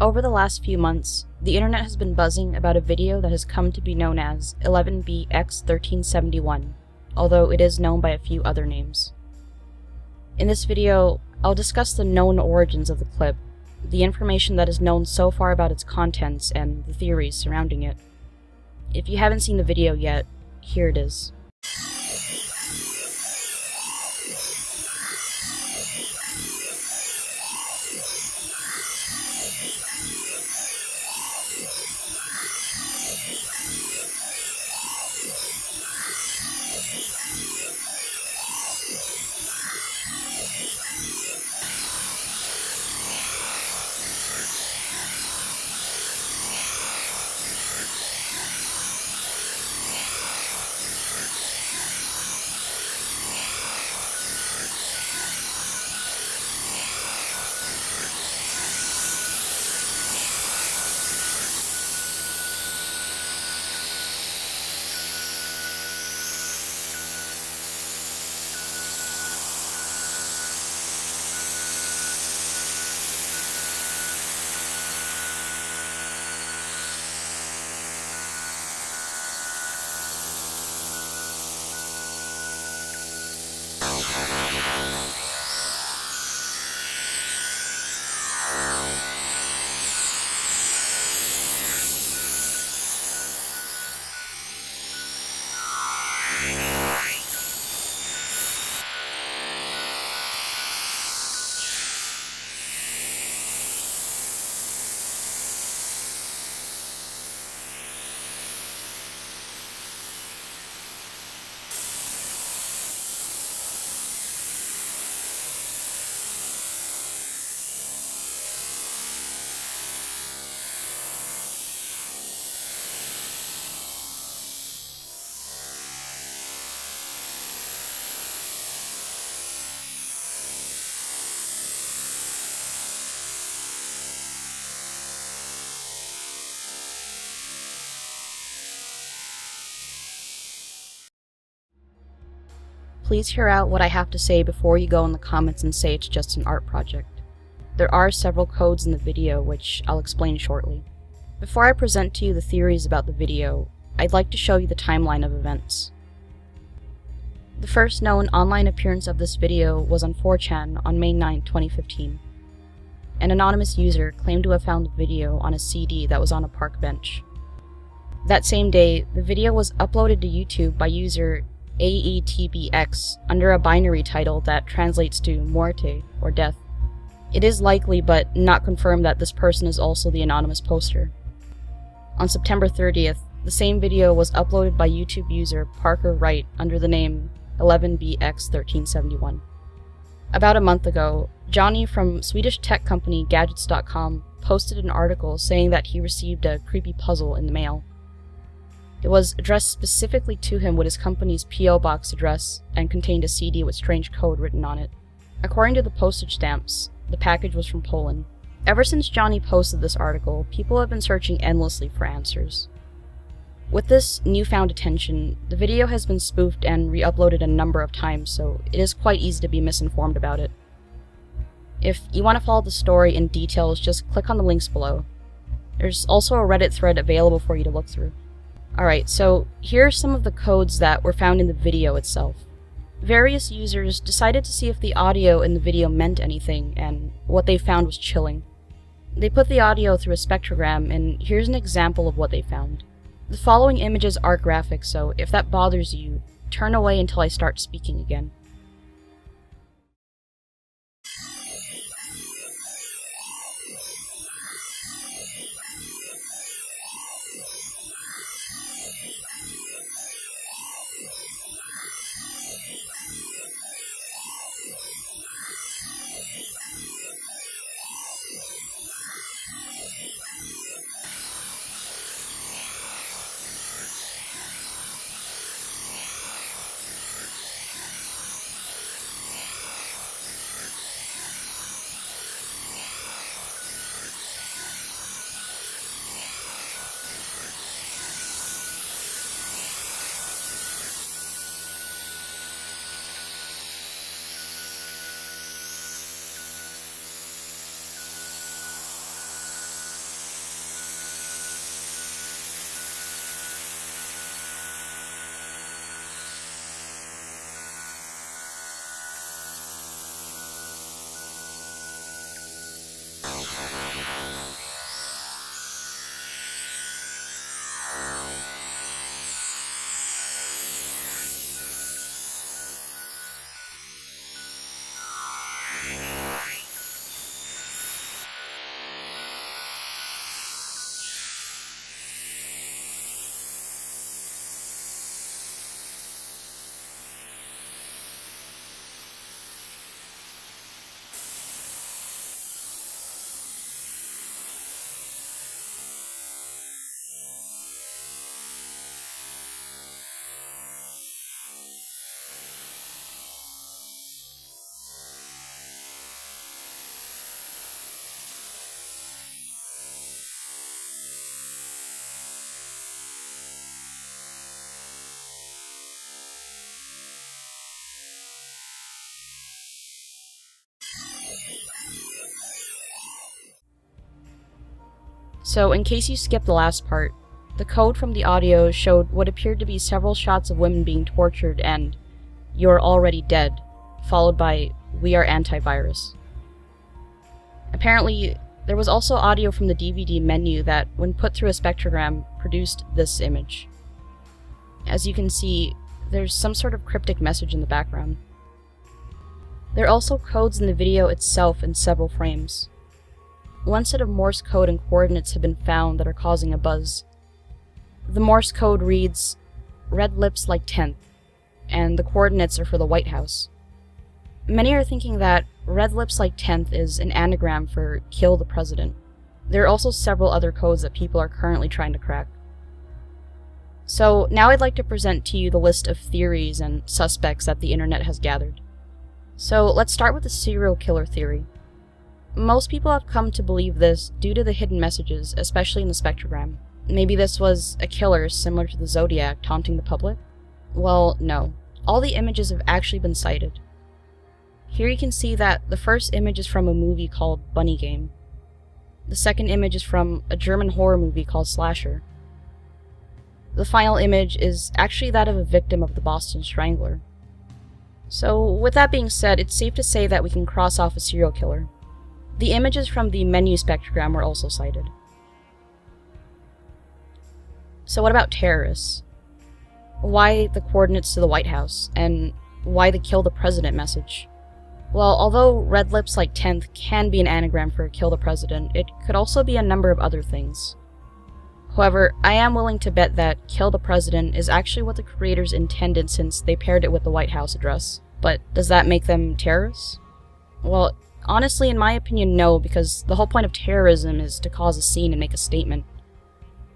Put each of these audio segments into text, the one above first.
Over the last few months, the internet has been buzzing about a video that has come to be known as 11BX1371, although it is known by a few other names. In this video, I'll discuss the known origins of the clip, the information that is known so far about its contents, and the theories surrounding it. If you haven't seen the video yet, here it is. Please hear out what I have to say before you go in the comments and say it's just an art project. There are several codes in the video, which I'll explain shortly. Before I present to you the theories about the video, I'd like to show you the timeline of events. The first known online appearance of this video was on 4chan on May 9, 2015. An anonymous user claimed to have found the video on a CD that was on a park bench. That same day, the video was uploaded to YouTube by user AETBX under a binary title that translates to muerte, or death. It is likely, but not confirmed, that this person is also the anonymous poster. On September 30th, the same video was uploaded by YouTube user Parker Wright under the name 11BX1371. About a month ago, Johnny from Swedish tech company Gadgets.com posted an article saying that he received a creepy puzzle in the mail. It was addressed specifically to him with his company's P.O. box address and contained a CD with strange code written on it. According to the postage stamps, the package was from Poland. Ever since Johnny posted this article, people have been searching endlessly for answers. With this newfound attention, the video has been spoofed and re-uploaded a number of times, so it is quite easy to be misinformed about it. If you want to follow the story in details, just click on the links below. There's also a Reddit thread available for you to look through. Alright, so here are some of the codes that were found in the video itself. Various users decided to see if the audio in the video meant anything, and what they found was chilling. They put the audio through a spectrogram, and here's an example of what they found. The following images are graphic, so if that bothers you, turn away until I start speaking again. So in case you skipped the last part, the code from the audio showed what appeared to be several shots of women being tortured and "You're already dead," followed by "We are antivirus." Apparently, there was also audio from the DVD menu that, when put through a spectrogram, produced this image. As you can see, there's some sort of cryptic message in the background. There are also codes in the video itself in several frames. One set of Morse code and coordinates have been found that are causing a buzz. The Morse code reads, "Red lips like 10th," and the coordinates are for the White House. Many are thinking that "Red lips like 10th" is an anagram for "Kill the President." There are also several other codes that people are currently trying to crack. So now I'd like to present to you the list of theories and suspects that the internet has gathered. So let's start with the serial killer theory. Most people have come to believe this due to the hidden messages, especially in the spectrogram. Maybe this was a killer similar to the Zodiac taunting the public? Well, no. All the images have actually been cited. Here you can see that the first image is from a movie called Bunny Game. The second image is from a German horror movie called Slasher. The final image is actually that of a victim of the Boston Strangler. So, with that being said, it's safe to say that we can cross off a serial killer. The images from the menu spectrogram were also cited. So what about terrorists? Why the coordinates to the White House? And why the "Kill the President" message? Well, although "Red lips like 10th" can be an anagram for "Kill the President," it could also be a number of other things. However, I am willing to bet that "Kill the President" is actually what the creators intended since they paired it with the White House address. But does that make them terrorists? Well, honestly, in my opinion, no, because the whole point of terrorism is to cause a scene and make a statement.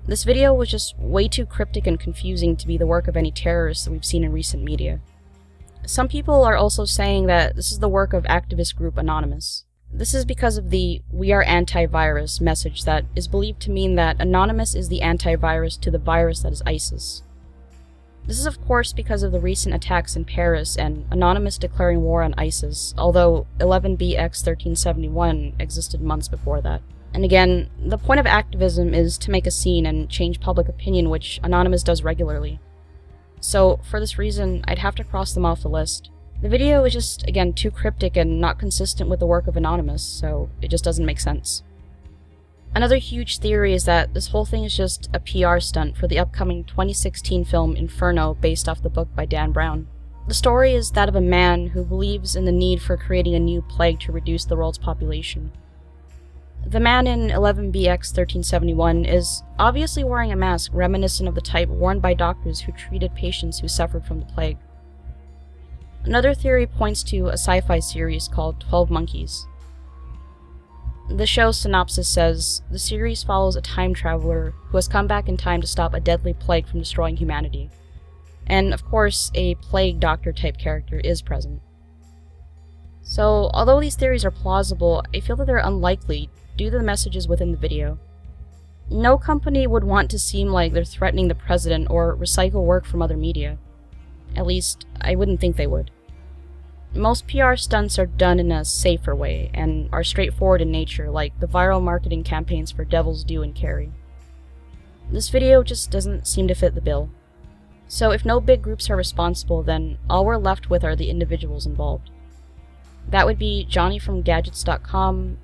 This video was just way too cryptic and confusing to be the work of any terrorists that we've seen in recent media. Some people are also saying that this is the work of activist group Anonymous. This is because of the "We are antivirus" message that is believed to mean that Anonymous is the antivirus to the virus that is ISIS. This is of course because of the recent attacks in Paris and Anonymous declaring war on ISIS, although 11BX1371 existed months before that. And again, the point of activism is to make a scene and change public opinion, which Anonymous does regularly. So, for this reason, I'd have to cross them off the list. The video is just, again, too cryptic and not consistent with the work of Anonymous, so it just doesn't make sense. Another huge theory is that this whole thing is just a PR stunt for the upcoming 2016 film Inferno based off the book by Dan Brown. The story is that of a man who believes in the need for creating a new plague to reduce the world's population. The man in 11BX1371 is obviously wearing a mask reminiscent of the type worn by doctors who treated patients who suffered from the plague. Another theory points to a sci-fi series called 12 Monkeys. The show's synopsis says, the series follows a time traveler who has come back in time to stop a deadly plague from destroying humanity. And of course, a plague doctor type character is present. So, although these theories are plausible, I feel that they're unlikely due to the messages within the video. No company would want to seem like they're threatening the president or recycle work from other media. At least, I wouldn't think they would. Most PR stunts are done in a safer way, and are straightforward in nature, like the viral marketing campaigns for Devil's Due and Carrie. This video just doesn't seem to fit the bill. So if no big groups are responsible, then all we're left with are the individuals involved. That would be Johnny from Gadgets.com,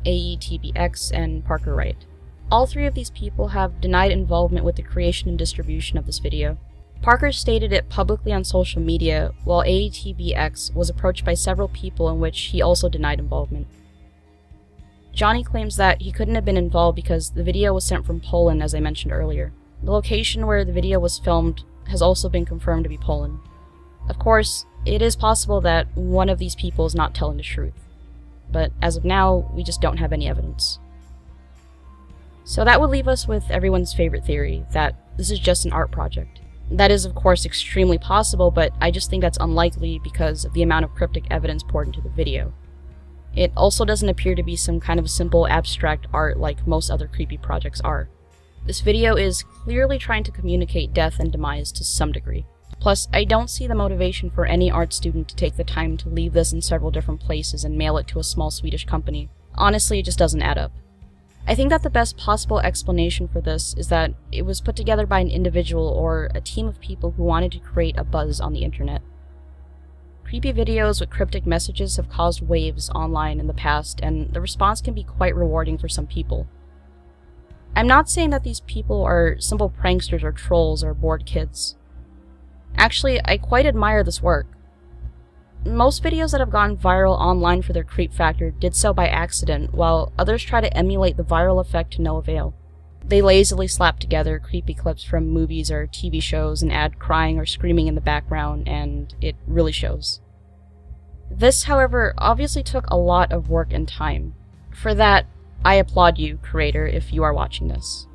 AETBX, and Parker Wright. All three of these people have denied involvement with the creation and distribution of this video. Parker stated it publicly on social media, while AETBX was approached by several people in which he also denied involvement. Johnny claims that he couldn't have been involved because the video was sent from Poland, as I mentioned earlier. The location where the video was filmed has also been confirmed to be Poland. Of course, it is possible that one of these people is not telling the truth, but as of now, we just don't have any evidence. So that would leave us with everyone's favorite theory, that this is just an art project. That is, of course, extremely possible, but I just think that's unlikely because of the amount of cryptic evidence poured into the video. It also doesn't appear to be some kind of simple abstract art like most other creepy projects are. This video is clearly trying to communicate death and demise to some degree. Plus, I don't see the motivation for any art student to take the time to leave this in several different places and mail it to a small Swedish company. Honestly, it just doesn't add up. I think that the best possible explanation for this is that it was put together by an individual or a team of people who wanted to create a buzz on the internet. Creepy videos with cryptic messages have caused waves online in the past, and the response can be quite rewarding for some people. I'm not saying that these people are simple pranksters or trolls or bored kids. Actually, I quite admire this work. Most videos that have gone viral online for their creep factor did so by accident, while others try to emulate the viral effect to no avail. They lazily slap together creepy clips from movies or TV shows and add crying or screaming in the background, and it really shows. This, however, obviously took a lot of work and time. For that, I applaud you, creator, if you are watching this.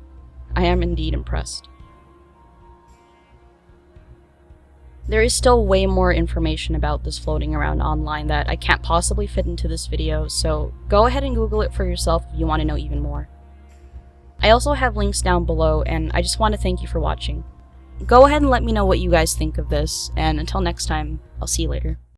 I am indeed impressed. There is still way more information about this floating around online that I can't possibly fit into this video, so go ahead and Google it for yourself if you want to know even more. I also have links down below, and I just want to thank you for watching. Go ahead and let me know what you guys think of this, and until next time, I'll see you later.